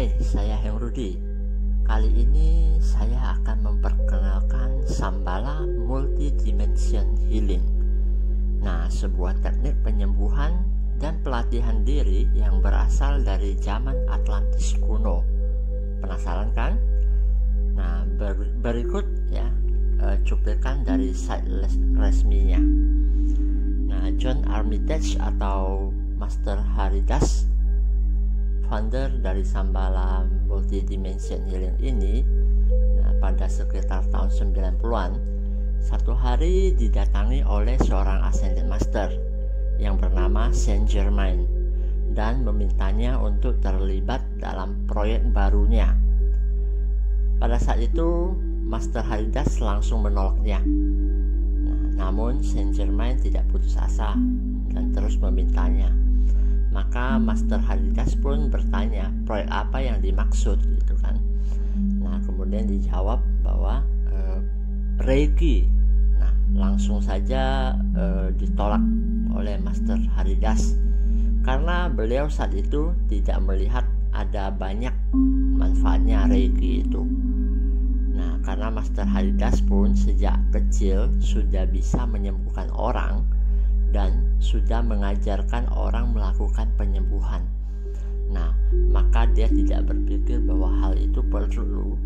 Hai, saya Heng Rudi. Kali ini saya akan memperkenalkan Shambhala Multidimension Healing. Nah, sebuah teknik penyembuhan dan pelatihan diri yang berasal dari zaman Atlantis kuno. Penasaran kan? Nah, berikut ya cuplikan dari site resminya. Nah, John Armitage atau Master Haridas, founder dari Shambhala Multidimension Healing ini, pada sekitar tahun 90-an, satu hari didatangi oleh seorang Ascended Master yang bernama Saint Germain dan memintanya untuk terlibat dalam proyek barunya. Pada saat itu, Master Haridas langsung menolaknya. Namun Saint Germain tidak putus asa dan terus memintanya. Maka Master Haridas pun bertanya proyek apa yang dimaksud gitu kan. Nah, kemudian dijawab bahwa Reiki. Nah, langsung saja ditolak oleh Master Haridas karena beliau saat itu tidak melihat ada banyak manfaatnya Reiki itu. Nah, karena Master Haridas pun sejak kecil sudah bisa menyembuhkan orang dan sudah mengajarkan orang melakukan penyembuhan. Nah, maka dia tidak berpikir bahwa hal itu perlu.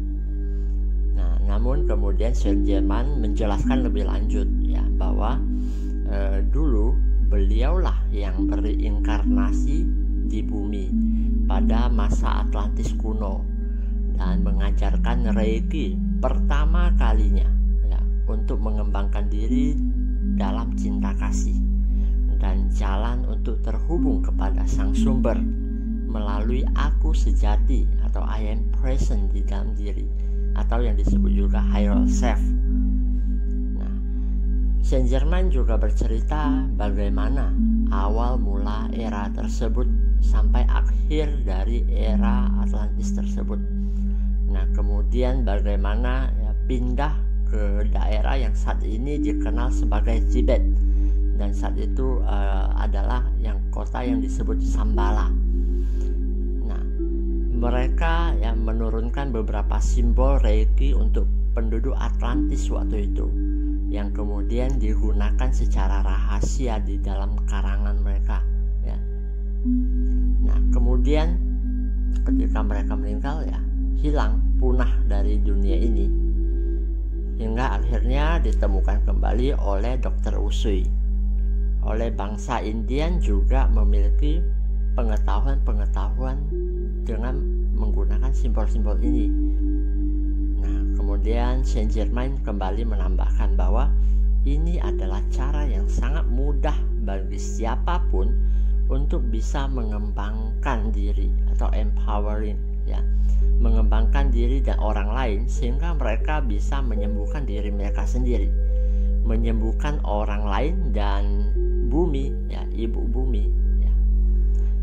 Nah, namun kemudian Saint Germain menjelaskan lebih lanjut ya bahwa dulu beliaulah yang berinkarnasi di bumi pada masa Atlantis kuno dan mengajarkan Reiki pertama kalinya ya, untuk mengembangkan diri dalam cinta kasih dan jalan untuk terhubung kepada sang sumber melalui aku sejati atau I am present di dalam diri atau yang disebut juga higher self. Nah, Saint Germain juga bercerita bagaimana awal mula era tersebut sampai akhir dari era Atlantis tersebut. Nah, kemudian bagaimana ya, pindah ke daerah yang saat ini dikenal sebagai Tibet dan saat itu adalah yang kota yang disebut Shambhala. Nah, mereka yang menurunkan beberapa simbol Reiki untuk penduduk Atlantis waktu itu yang kemudian digunakan secara rahasia di dalam karangan mereka ya. Nah, kemudian ketika mereka meninggal ya hilang, punah dari dunia ini hingga akhirnya ditemukan kembali oleh Dr. Usui. Oleh bangsa Indian juga memiliki pengetahuan dengan menggunakan simbol-simbol ini. Nah, kemudian Saint Germain kembali menambahkan bahwa ini adalah cara yang sangat mudah bagi siapapun untuk bisa mengembangkan diri atau empowering ya, mengembangkan diri dan orang lain sehingga mereka bisa menyembuhkan diri mereka sendiri, menyembuhkan orang lain dan bumi ya, ibu bumi ya.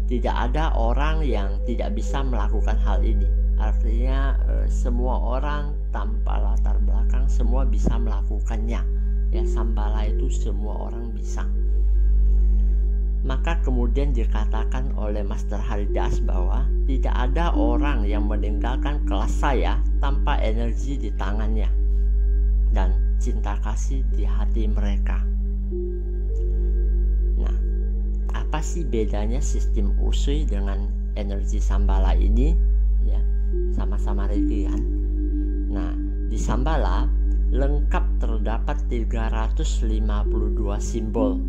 Tidak ada orang yang tidak bisa melakukan hal ini. Artinya semua orang tanpa latar belakang semua bisa melakukannya ya. Shambhala itu semua orang bisa. Maka kemudian dikatakan oleh Master Haridas bahwa tidak ada orang yang meninggalkan kelas saya tanpa energi di tangannya dan cinta kasih di hati mereka. Nah, apa sih bedanya sistem Usui dengan energi Shambhala ini? Ya, sama-sama Reiki kan. Nah, di Shambhala lengkap terdapat 352 simbol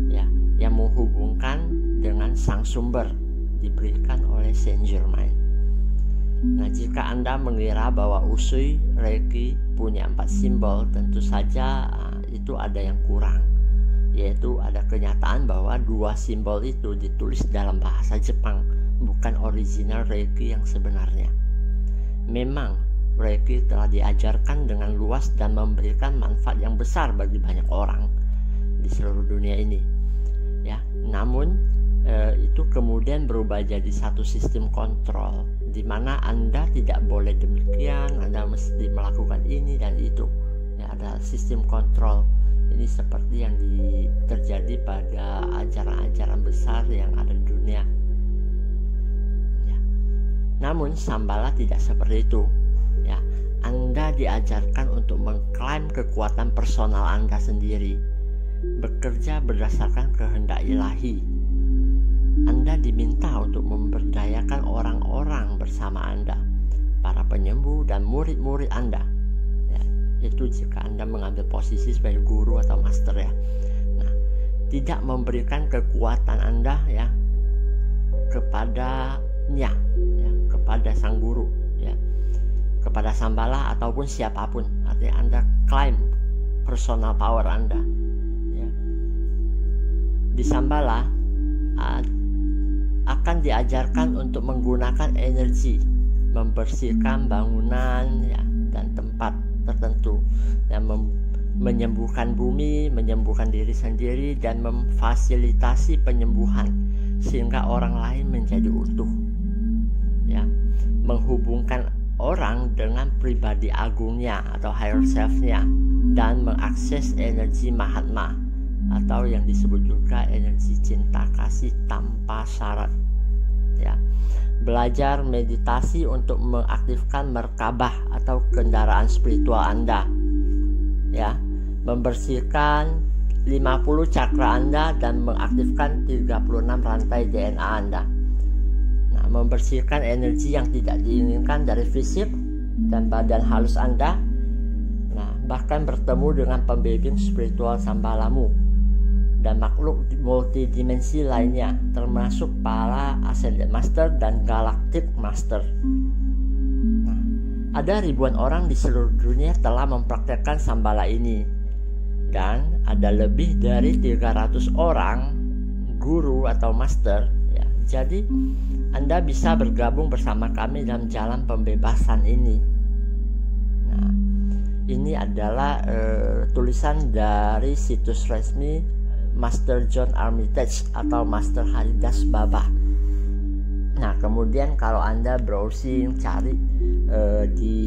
ya yang menghubungkan dengan sang sumber diberikan oleh Saint Germain. Nah, jika Anda mengira bahwa Usui Reiki punya 4 simbol, tentu saja itu ada yang kurang, yaitu ada kenyataan bahwa 2 simbol itu ditulis dalam bahasa Jepang, bukan original Reiki yang sebenarnya. Memang Reiki telah diajarkan dengan luas dan memberikan manfaat yang besar bagi banyak orang di seluruh dunia ini ya. Namun itu kemudian berubah jadi satu sistem kontrol di mana Anda tidak boleh demikian, Anda mesti melakukan ini dan itu ya. Ada sistem kontrol ini seperti yang terjadi pada ajaran-ajaran besar yang ada di dunia ya. Namun Shambhala tidak seperti itu. Ya, Anda diajarkan untuk mengklaim kekuatan personal Anda sendiri, bekerja berdasarkan kehendak ilahi. Anda diminta untuk memberdayakan orang-orang bersama Anda, para penyembuh dan murid-murid Anda. Ya, itu jika Anda mengambil posisi sebagai guru atau master ya. Nah, tidak memberikan kekuatan Anda ya kepadanya, ya, kepada sang guru, ya, kepada Shambhala ataupun siapapun. Artinya Anda klaim personal power Anda. Ya. Di Shambhala akan diajarkan untuk menggunakan energi, membersihkan bangunan ya, dan tempat tertentu, dan menyembuhkan bumi, menyembuhkan diri sendiri, dan memfasilitasi penyembuhan sehingga orang lain menjadi utuh. Ya, menghubungkan orang dengan pribadi agungnya atau higher self-nya, dan mengakses energi Mahatma atau yang disebut juga energi cinta kasih tanpa syarat. Ya, belajar meditasi untuk mengaktifkan merkabah atau kendaraan spiritual Anda. Ya, membersihkan 50 cakra Anda dan mengaktifkan 36 rantai DNA Anda. Nah, membersihkan energi yang tidak diinginkan dari fisik dan badan halus Anda. Nah, bahkan bertemu dengan pembimbing spiritual Shambhalamu dan makhluk multidimensi lainnya, termasuk para Ascended Master dan Galactic Master. Nah, ada ribuan orang di seluruh dunia telah mempraktekkan Shambhala ini, dan ada lebih dari 300 orang guru atau master ya. Jadi Anda bisa bergabung bersama kami dalam jalan pembebasan ini. Nah, ini adalah tulisan dari situs resmi Master John Armitage atau Master Haridas Baba. Nah, kemudian kalau Anda browsing cari di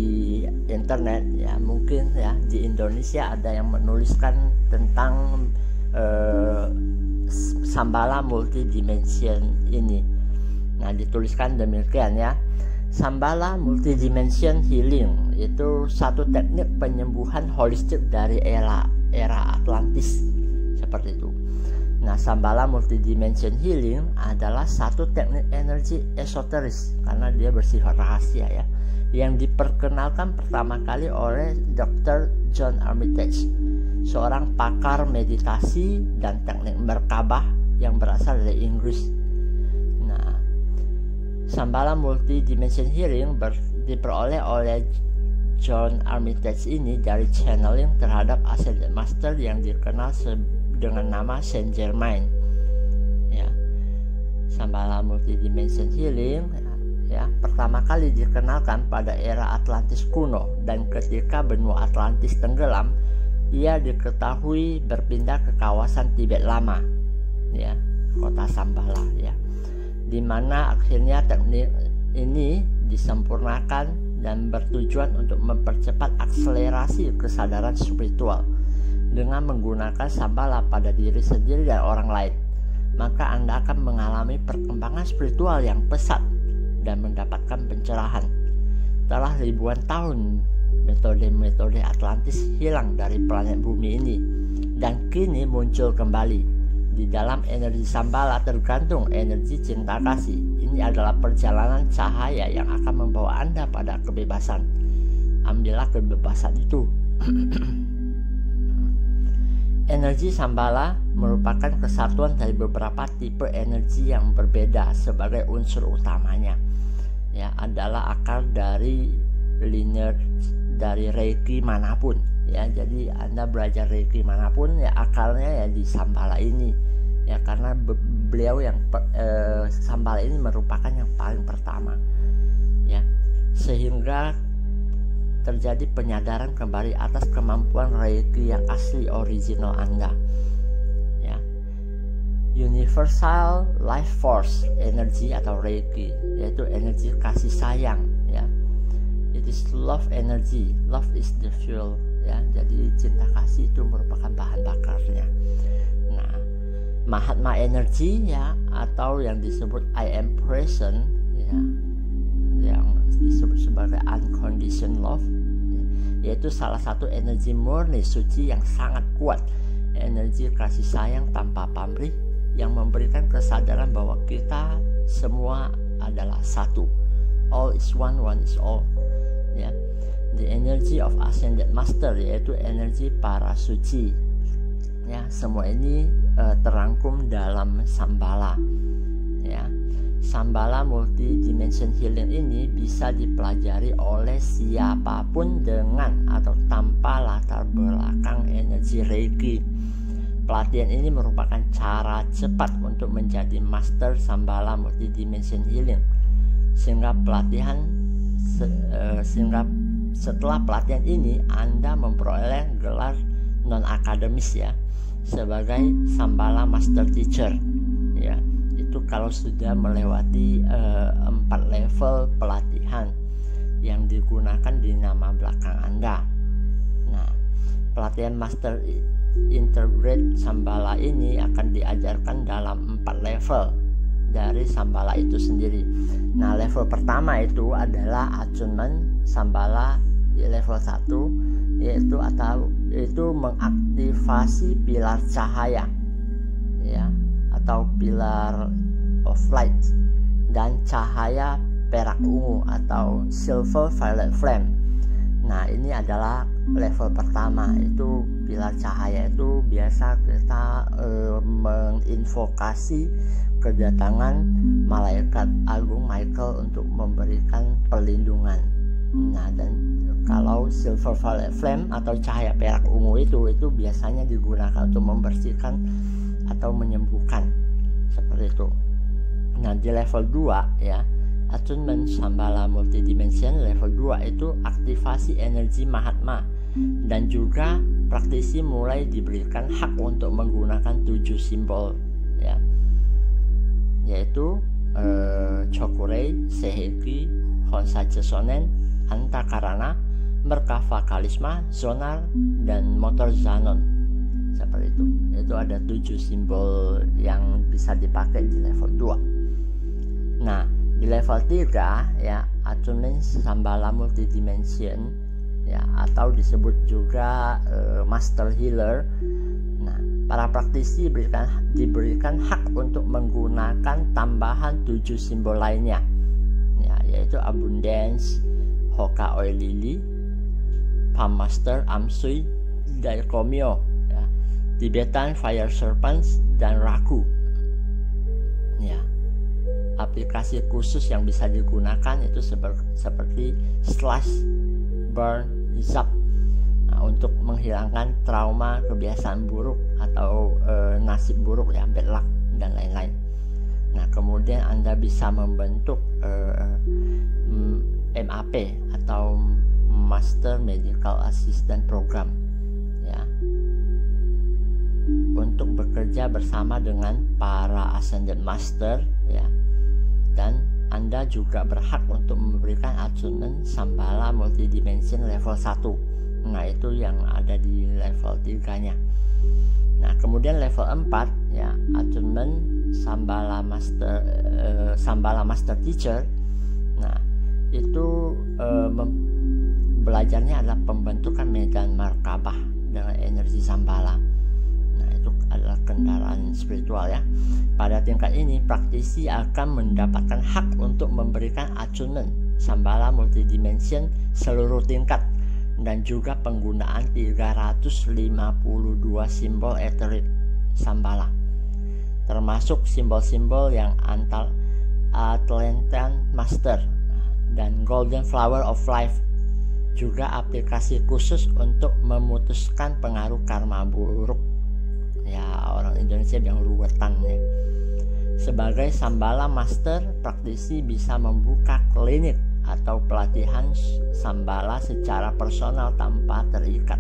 internet ya, mungkin ya di Indonesia ada yang menuliskan tentang Shambhala multidimension ini. Nah, dituliskan demikian ya. Shambhala multidimension healing itu satu teknik penyembuhan holistik dari era Atlantis, seperti itu. Nah, Shambhala multidimension healing adalah satu teknik energi esoteris karena dia bersifat rahasia ya, yang diperkenalkan pertama kali oleh Dr. John Armitage, seorang pakar meditasi dan teknik merkabah yang berasal dari Inggris. Nah, Shambhala multidimension healing diperoleh oleh John Armitage ini dari channeling terhadap Ascended Master yang dikenal dengan nama Saint Germain. Ya, Shambhala multidimension healing ya pertama kali dikenalkan pada era Atlantis kuno, dan ketika benua Atlantis tenggelam, ia diketahui berpindah ke kawasan Tibet lama, ya, kota Shambhala, ya, di mana akhirnya teknik ini disempurnakan dan bertujuan untuk mempercepat akselerasi kesadaran spiritual dengan menggunakan Shambhala pada diri sendiri dan orang lain. Maka Anda akan mengalami perkembangan spiritual yang pesat dan mendapatkan pencerahan. Telah ribuan tahun metode-metode Atlantis hilang dari planet bumi ini, dan kini muncul kembali. Di dalam energi Shambhala tergantung energi cinta kasih. Ini adalah perjalanan cahaya yang akan membawa Anda pada kebebasan. Ambillah kebebasan itu. Energi Shambhala merupakan kesatuan dari beberapa tipe energi yang berbeda. Sebagai unsur utamanya ya adalah akar dari linear dari Reiki manapun ya. Jadi Anda belajar Reiki manapun ya, akalnya ya di Shambhala ini ya, karena beliau yang Shambhala ini merupakan yang paling pertama ya, sehingga terjadi penyadaran kembali atas kemampuan Reiki yang asli original Anda ya. Universal Life Force energy atau Reiki, yaitu energi kasih sayang ya. It is love energy, love is the fuel ya. Jadi cinta kasih itu merupakan bahan bakarnya. Nah, Mahatma energy ya, atau yang disebut I am present ya, yang disebut sebagai unconditional love, yaitu salah satu energi murni suci yang sangat kuat, energi kasih sayang tanpa pamrih yang memberikan kesadaran bahwa kita semua adalah satu. All is one, one is all. Ya, the energy of ascended master, yaitu energi para suci. Ya, semua ini terangkum dalam Shambhala. Ya, Shambhala multi-dimension healing ini bisa dipelajari oleh siapapun dengan atau tanpa latar belakang energi Reiki. Pelatihan ini merupakan cara cepat untuk menjadi master Shambhala multi-dimension healing, sehingga setelah pelatihan ini Anda memperoleh gelar non-akademis ya, sebagai Shambhala Master Teacher. Ya, itu kalau sudah melewati 4 level pelatihan yang digunakan di nama belakang Anda. Nah, pelatihan Master Integrate Shambhala ini akan diajarkan dalam 4 level dari Shambhala itu sendiri. Nah, level pertama itu adalah Attunement Shambhala di level 1, yaitu mengaktifasi pilar cahaya ya, atau pilar of light, dan cahaya perak ungu atau silver violet flame. Nah, ini adalah level pertama. Itu pilar cahaya itu biasa kita menginvokasi kedatangan malaikat agung Michael untuk memberikan perlindungan. Nah, dan kalau silver violet flame atau cahaya perak ungu itu biasanya digunakan untuk membersihkan atau menyembuhkan, seperti itu. Nah, di level 2 ya, Attunement Shambhala Multidimension level 2 itu aktivasi energi Mahatma, dan juga praktisi mulai diberikan hak untuk menggunakan 7 simbol ya, yaitu Chokurei, Seiheki, Honsachi Sonen, Antakarana, Merkava Kalisma, Zonar, dan Motor Zanon. Seperti itu. Itu ada 7 simbol yang bisa dipakai di level 2. Nah, di level 3 ya, Attunement Shambhala Multidimension ya, atau disebut juga Master Healer. Nah, para praktisi diberikan hak untuk menggunakan tambahan 7 simbol lainnya ya, yaitu Abundance, Hoka Oil Lily, Palm Master Amsui, Daikomyo ya, Tibetan Fire Serpents, dan Raku ya. Aplikasi khusus yang bisa digunakan itu seperti Slash, Burn, Zap, nah, untuk menghilangkan trauma, kebiasaan buruk atau nasib buruk ya, bad luck dan lain-lain. Nah, kemudian Anda bisa membentuk MAP atau Master Medical Assistant Program ya, untuk bekerja bersama dengan para Ascended Master ya. Dan Anda juga berhak untuk memberikan Attunement Shambhala Multidimension level 1. Nah, itu yang ada di level 3-nya. Nah, kemudian level 4 ya, Attunement Shambhala Master Teacher. Nah, itu belajarnya adalah pembentukan medan markabah dengan energi Shambhala. Nah, itu adalah kendaraan spiritual ya. Pada tingkat ini, praktisi akan mendapatkan hak untuk memberikan Attunement Shambhala Multidimension seluruh tingkat, dan juga penggunaan 352 simbol etheric Shambhala, termasuk simbol-simbol yang Atlantean Master dan Golden Flower of Life. Juga aplikasi khusus untuk memutuskan pengaruh karma buruk ya, orang Indonesia yang ruwetan ya. Sebagai Shambhala Master, praktisi bisa membuka klinik atau pelatihan Shambhala secara personal tanpa terikat.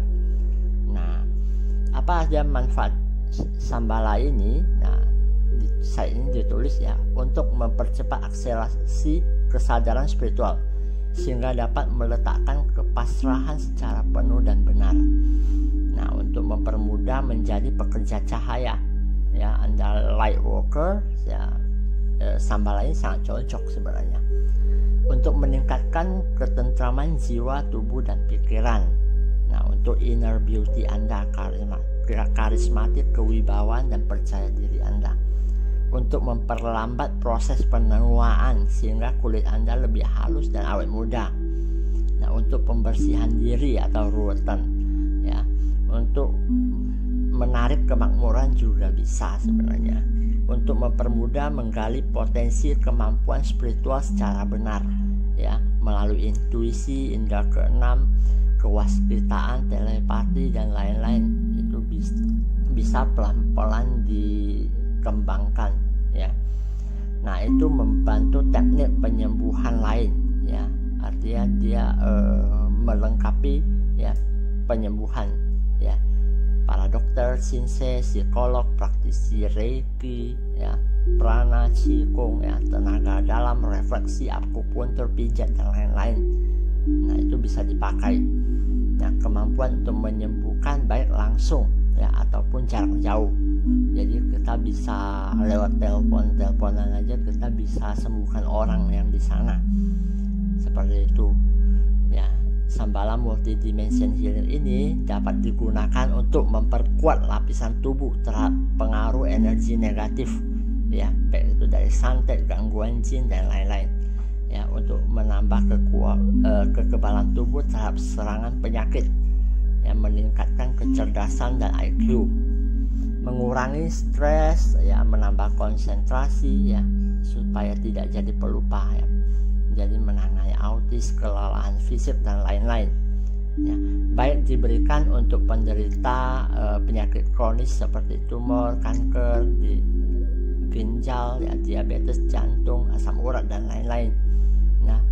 Nah, apa aja manfaat Shambhala ini? Nah, saya ini ditulis ya, untuk mempercepat akselerasi kesadaran spiritual sehingga dapat meletakkan kepasrahan secara penuh dan benar. Nah, untuk mempermudah menjadi pekerja cahaya ya, Anda light worker ya, Sambala ini sangat cocok sebenarnya untuk meningkatkan ketentraman jiwa, tubuh, dan pikiran. Nah, untuk inner beauty Anda, karismatik, kewibawaan, dan percaya diri Anda. Untuk memperlambat proses penuaan sehingga kulit Anda lebih halus dan awet muda. Nah, untuk pembersihan diri atau ruwetan, ya, untuk menarik kemakmuran juga bisa sebenarnya. Untuk mempermudah menggali potensi kemampuan spiritual secara benar, ya, melalui intuisi, indera keenam, kewaspitaan, telepati, dan lain-lain. Itu bisa pelan-pelan dikembangkan, ya. Nah, itu membantu teknik penyembuhan lain, ya. Artinya dia melengkapi, ya, penyembuhan, ya. Para dokter, shinsei, psikolog, praktisi reiki, ya, prana, qigong, ya, tenaga dalam, refleksi, akupuntur, pijat, dan lain-lain. Nah, itu bisa dipakai. Nah, kemampuan untuk menyembuhkan baik langsung, ya, ataupun jarak jauh. Jadi kita bisa lewat teleponan aja kita bisa sembuhkan orang yang di sana. Seperti itu, ya. Sambala multidimension healing ini dapat digunakan untuk memperkuat lapisan tubuh terhadap pengaruh energi negatif, ya, baik itu dari santet, gangguan jin, dan lain-lain, ya, untuk menambah kekebalan tubuh terhadap serangan penyakit, yang meningkatkan kecerdasan dan IQ, mengurangi stres, ya, menambah konsentrasi, ya, supaya tidak jadi pelupa, ya. Jadi menangani autis, kelelahan fisik, dan lain-lain, ya. Baik diberikan untuk penderita penyakit kronis seperti tumor, kanker di ginjal, ya, diabetes, jantung, asam urat, dan lain-lain. Nah,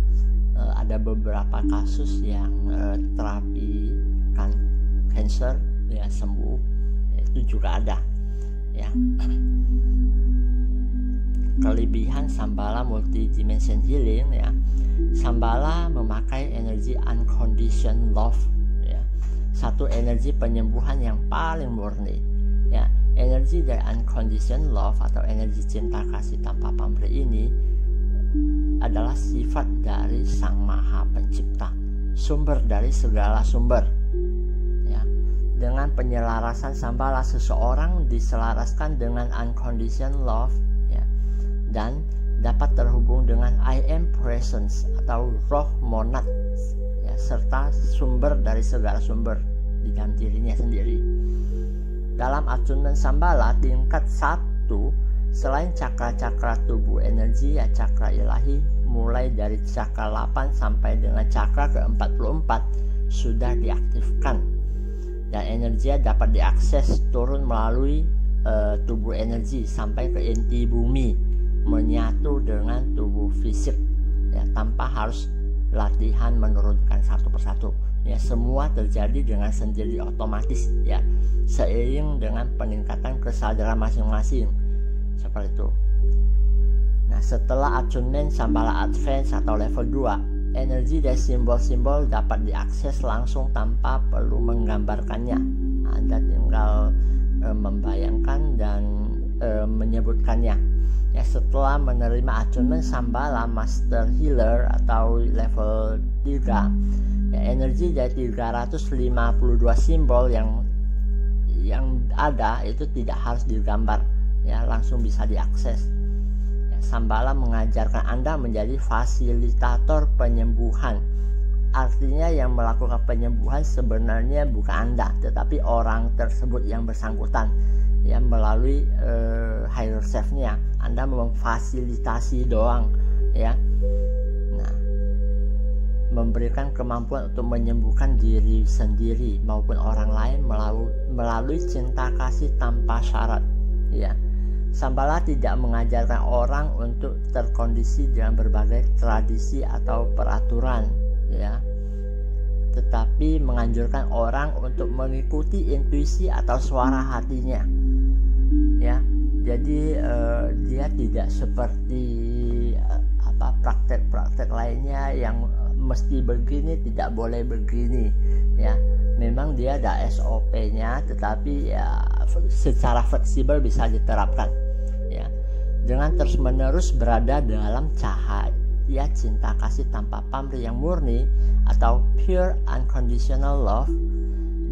ada beberapa kasus yang terapi cancer, ya, sembuh, ya, itu juga ada, ya. Kelebihan Sambala multidimension healing, ya, Sambala memakai energi unconditioned love, ya, satu energi penyembuhan yang paling murni, ya. Energi dari unconditioned love atau energi cinta kasih tanpa pamrih ini adalah sifat dari Sang Maha Pencipta, sumber dari segala sumber, ya. Dengan penyelarasan Sambala, seseorang diselaraskan dengan unconditioned love, dan dapat terhubung dengan I am presence atau roh monad, ya, serta sumber dari segala sumber di dalam dirinya sendiri. Dalam attunement Sambala tingkat 1, selain cakra-cakra tubuh energi, ya, cakra ilahi mulai dari cakra 8 sampai dengan cakra ke-44 sudah diaktifkan, dan energi dapat diakses turun melalui tubuh energi sampai ke inti bumi, menyatu dengan tubuh fisik, ya, tanpa harus latihan menurunkan satu persatu, ya. Semua terjadi dengan sendiri otomatis, ya, seiring dengan peningkatan kesadaran masing-masing, seperti itu. Nah, setelah attunement Sambala Advance atau level 2, energi dari simbol-simbol dapat diakses langsung tanpa perlu menggambarkannya. Anda tinggal membayangkan dan menyebutkannya. Ya, setelah menerima attunement Sambala Master Healer atau level 3, ya, energi dari 352 simbol yang ada itu tidak harus digambar, ya, langsung bisa diakses. Ya, Sambala mengajarkan Anda menjadi fasilitator penyembuhan. Artinya yang melakukan penyembuhan sebenarnya bukan Anda, tetapi orang tersebut yang bersangkutan, ya, melalui higher self-nya. Anda memfasilitasi doang, ya. Nah, memberikan kemampuan untuk menyembuhkan diri sendiri maupun orang lain melalui cinta kasih tanpa syarat, ya. Sambala tidak mengajarkan orang untuk terkondisi dengan berbagai tradisi atau peraturan, ya, tetapi menganjurkan orang untuk mengikuti intuisi atau suara hatinya, ya. Jadi dia tidak seperti praktek-praktek lainnya yang mesti begini, tidak boleh begini, ya. Memang dia ada SOP-nya, tetapi ya secara fleksibel bisa diterapkan, ya. dengan terus-menerus berada dalam cahaya cinta kasih tanpa pamrih yang murni atau pure unconditional love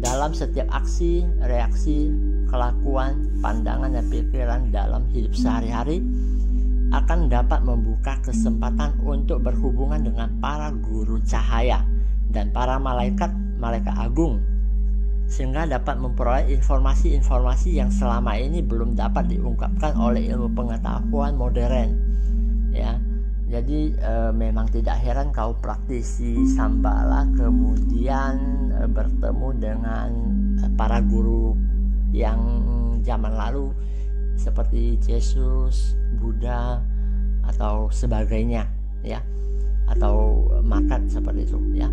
dalam setiap aksi, reaksi, kelakuan, pandangan, dan pikiran dalam hidup sehari-hari, akan dapat membuka kesempatan untuk berhubungan dengan para guru cahaya dan para malaikat agung, sehingga dapat memperoleh informasi-informasi yang selama ini belum dapat diungkapkan oleh ilmu pengetahuan modern. Ya, jadi memang tidak heran kalau praktisi Shambhala kemudian bertemu dengan para guru yang zaman lalu seperti Yesus, Buddha, atau sebagainya, ya, atau makan seperti itu, ya.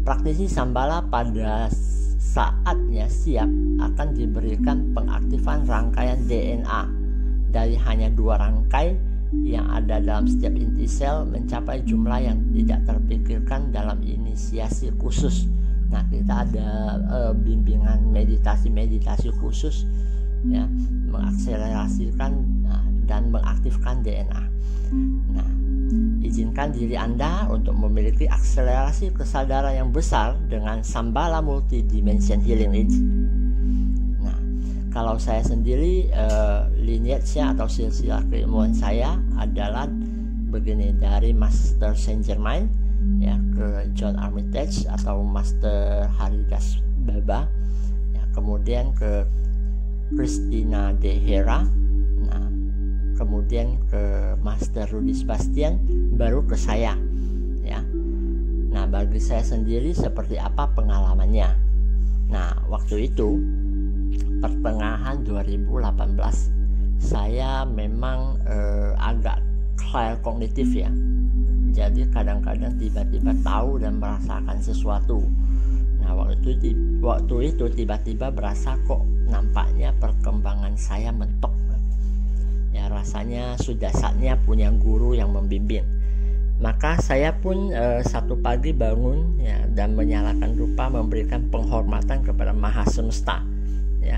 Praktisi Shambhala pada saatnya siap akan diberikan pengaktifan rangkaian DNA dari hanya 2 rangkai yang ada dalam setiap inti sel mencapai jumlah yang tidak terpikirkan dalam inisiasi khusus. Nah, kita ada bimbingan meditasi khusus, ya, mengakselerasikan dan mengaktifkan DNA. Nah, izinkan diri Anda untuk memiliki akselerasi kesadaran yang besar dengan Shambhala Multidimension Healing Age. Nah, kalau saya sendiri, lineage-nya atau silsilah keilmuan saya adalah begini, dari Master Saint Germain, ya, ke John Armitage atau Master Haridas Baba, ya, kemudian ke Christina De Hera, nah, kemudian ke Master Rudy Sebastian, baru ke saya, ya. Nah, bagi saya sendiri seperti apa pengalamannya? Nah, waktu itu pertengahan 2018 saya memang agak clear kognitif, ya. Jadi kadang-kadang tiba-tiba tahu dan merasakan sesuatu. Nah, waktu itu tiba-tiba berasa kok nampaknya perkembangan saya mentok. Ya, rasanya sudah saatnya punya guru yang membimbing. Maka saya pun satu pagi bangun, ya, dan menyalakan rupa memberikan penghormatan kepada Maha Semesta, ya,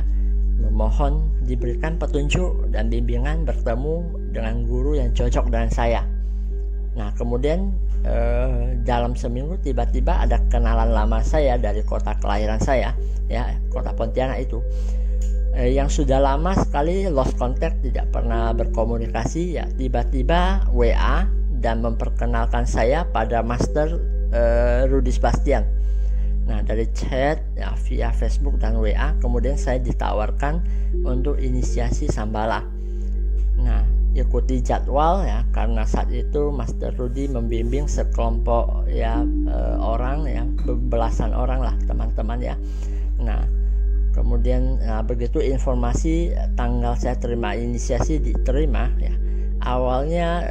memohon diberikan petunjuk dan bimbingan bertemu dengan guru yang cocok dengan saya. Nah, kemudian dalam seminggu tiba-tiba ada kenalan lama saya dari kota kelahiran saya, ya, kota Pontianak itu, yang sudah lama sekali lost contact, tidak pernah berkomunikasi, ya, tiba-tiba WA dan memperkenalkan saya pada Master Rudy Sebastian. Nah, dari chat, ya, via Facebook dan WA, kemudian saya ditawarkan untuk inisiasi Shambhala. Nah, ikuti jadwal, ya, karena saat itu Master Rudy membimbing sekelompok, ya, orang, ya, belasan orang lah teman-teman, ya. Nah, kemudian begitu informasi tanggal saya terima inisiasi diterima, ya, awalnya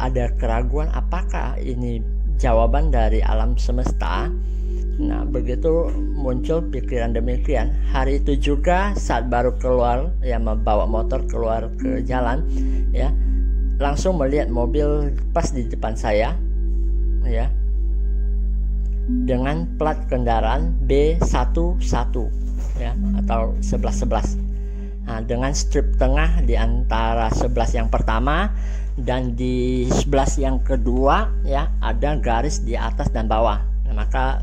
ada keraguan apakah ini jawaban dari alam semesta. Nah, begitu muncul pikiran demikian, hari itu juga saat baru keluar, ya, membawa motor keluar ke jalan, ya, langsung melihat mobil pas di depan saya, ya, dengan plat kendaraan B11, ya, atau 1111. Nah, dengan strip tengah di antara 11 yang pertama dan di 11 yang kedua, ya, ada garis di atas dan bawah. Nah, maka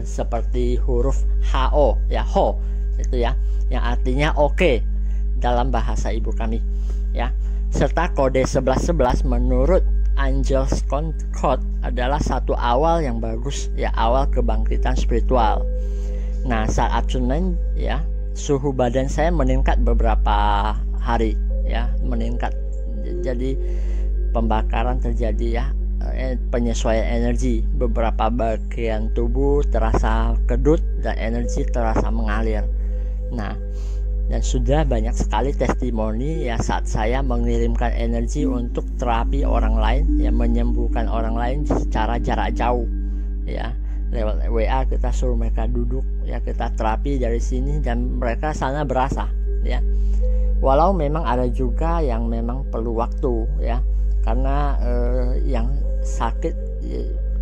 seperti huruf HO, ya, HO itu, ya, yang artinya oke dalam bahasa ibu kami, ya, serta kode 1111 menurut Angel's Code adalah satu awal yang bagus, ya, awal kebangkitan spiritual. Nah, saat absenen, ya, suhu badan saya meningkat beberapa hari, ya, meningkat. Jadi pembakaran terjadi, ya, penyesuaian energi. Beberapa bagian tubuh terasa kedut dan energi terasa mengalir. Nah, dan sudah banyak sekali testimoni, ya, saat saya mengirimkan energi untuk terapi orang lain, ya, menyembuhkan orang lain secara jarak jauh, ya, lewat WA kita suruh mereka duduk, ya, kita terapi dari sini dan mereka sana berasa, ya. Walau memang ada juga yang memang perlu waktu, ya, karena yang sakit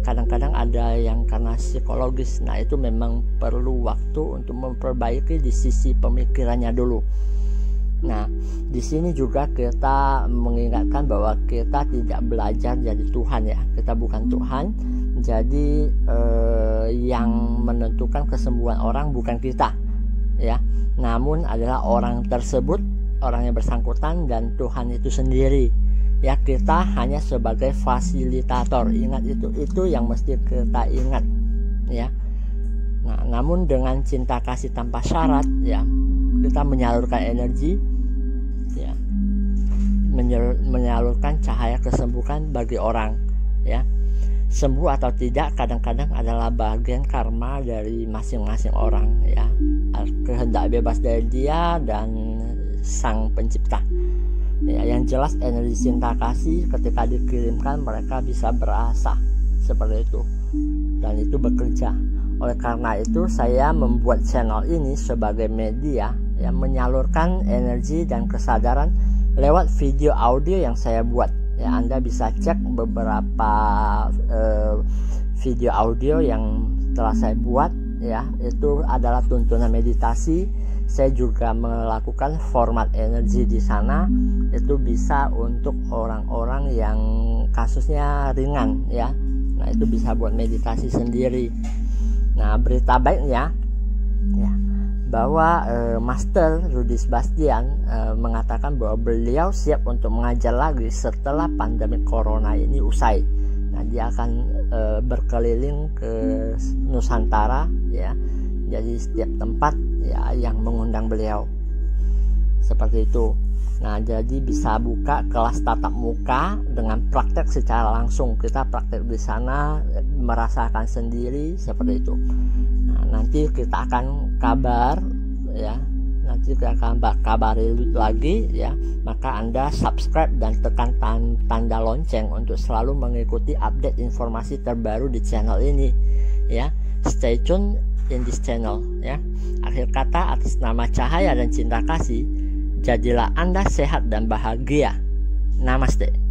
kadang-kadang ada yang karena psikologis. Nah, itu memang perlu waktu untuk memperbaiki di sisi pemikirannya dulu. Nah, di sini juga kita mengingatkan bahwa kita tidak belajar jadi Tuhan ya. Kita bukan Tuhan. Jadi yang menentukan kesembuhan orang bukan kita ya. Namun adalah orang tersebut, orang yang bersangkutan, dan Tuhan itu sendiri. Ya, kita hanya sebagai fasilitator. Ingat itu yang mesti kita ingat ya. Nah, namun dengan cinta kasih tanpa syarat ya, kita menyalurkan energi ya, menyalurkan cahaya kesembuhan bagi orang ya. Sembuh atau tidak kadang-kadang adalah bagian karma dari masing-masing orang ya, kehendak bebas dari dia dan sang pencipta ya. Yang jelas energi cinta kasih ketika dikirimkan mereka bisa berasa seperti itu, dan itu bekerja. Oleh karena itu saya membuat channel ini sebagai media yang menyalurkan energi dan kesadaran lewat video audio yang saya buat ya. Anda bisa cek beberapa video audio yang telah saya buat ya, itu adalah tuntunan meditasi. Saya juga melakukan format energi di sana, itu bisa untuk orang-orang yang kasusnya ringan ya. Nah, itu bisa buat meditasi sendiri. Nah, berita baiknya ya, bahwa Master Rudi Sebastian mengatakan bahwa beliau siap untuk mengajar lagi setelah pandemi corona ini usai. Nah, dia akan berkeliling ke Nusantara ya. Jadi setiap tempat ya yang mengundang beliau seperti itu. Nah, jadi bisa buka kelas tatap muka dengan praktek secara langsung. Kita praktek di sana, merasakan sendiri seperti itu. Nah, nanti kita akan kabar ya. Nanti kita akan kabari lagi ya. Maka Anda subscribe dan tekan tanda lonceng untuk selalu mengikuti update informasi terbaru di channel ini ya. Stay tune in this channel ya. Akhir kata, atas nama cahaya dan cinta kasih, jadilah Anda sehat dan bahagia. Namaste.